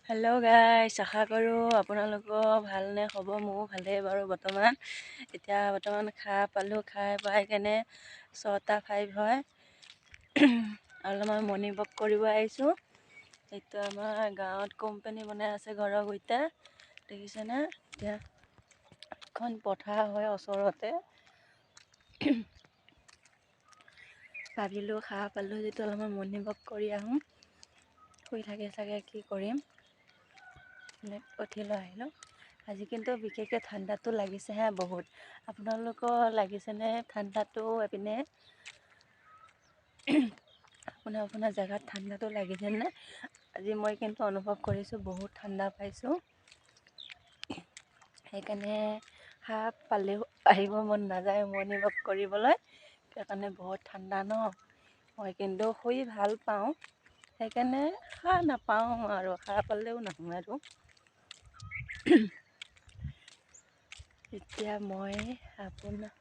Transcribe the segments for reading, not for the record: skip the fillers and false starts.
Hello' গাইছ, আশা কৰোঁ আপোনালোকৰ ভালনে? খবৰ মোৰো ভালেই বাৰু। এতিয়া বৰ্তমান খাই পাই কেনে 6:05 হয়। অলপমান মৰ্ণিং ৱাক কৰিব আহিছোঁ। এইটো আমাৰ গাঁৱত কোম্পানী বনাই আছে ঘৰৰ সৈতে, দেখিছেনে? এতিয়া এখন পথাৰ হয় ওচৰতে। ভাবিলোঁ পালোঁ যিটো অলপমান মৰ্ণিং ৱাক কৰি আহোঁ। শুই থাকে চাগে, কি কৰিম, উঠি লৈ আহিলোঁ। আজি কিন্তু বিশেষকৈ ঠাণ্ডাটো লাগিছেহে বহুত। আপোনালোকৰ লাগিছেনে ঠাণ্ডাটো? এইপিনে আপোনাৰ জেগাত ঠাণ্ডাটো লাগিছেনে? আজি মই কিন্তু অনুভৱ কৰিছোঁ বহুত ঠাণ্ডা পাইছোঁ। সেইকাৰণে পালেও আহিব মন নাযায় মৰ্ণিং ৱাক কৰিবলৈ। সেইকাৰণে বহুত ঠাণ্ডা ন। মই কিন্তু শুই ভাল পাওঁ, সেইকাৰণে নাপাওঁ আৰু পালেও নাহোঁ আৰু। এতিয়া মই আপোনাক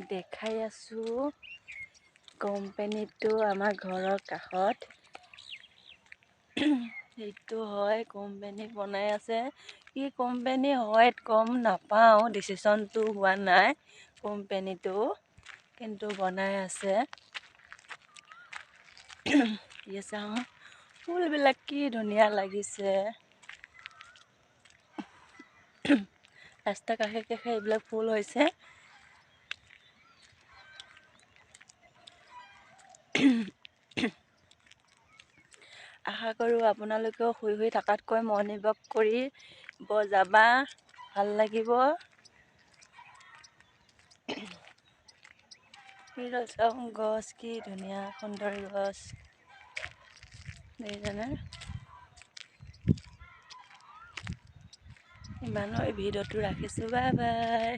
দেখাই আছোঁ কোম্পানীটো আমাৰ ঘৰৰ কাষত। সেইটো হয় কোম্পানী বনাই আছে। কি কোম্পানী হয় গম নাপাওঁ, ডিচিশ্যনটো হোৱা নাই কোম্পানীটো, কিন্তু বনাই আছে। চাওঁ, ফুলবিলাক কি ধুনীয়া লাগিছে। ৰাস্তা কাষে কাষে এইবিলাক ফুল হৈছে। আশা কৰোঁ আপোনালোকেও শুই থকাতকৈ মৰ্ণিং ৱাক কৰিব যাবা, ভাল লাগিব। চাওঁ গছ, কি ধুনীয়া সুন্দৰ গছ, দেখিছেনে? ইমানৰ ভিডিঅ'টো ৰাখিছোঁ, বাই বাই।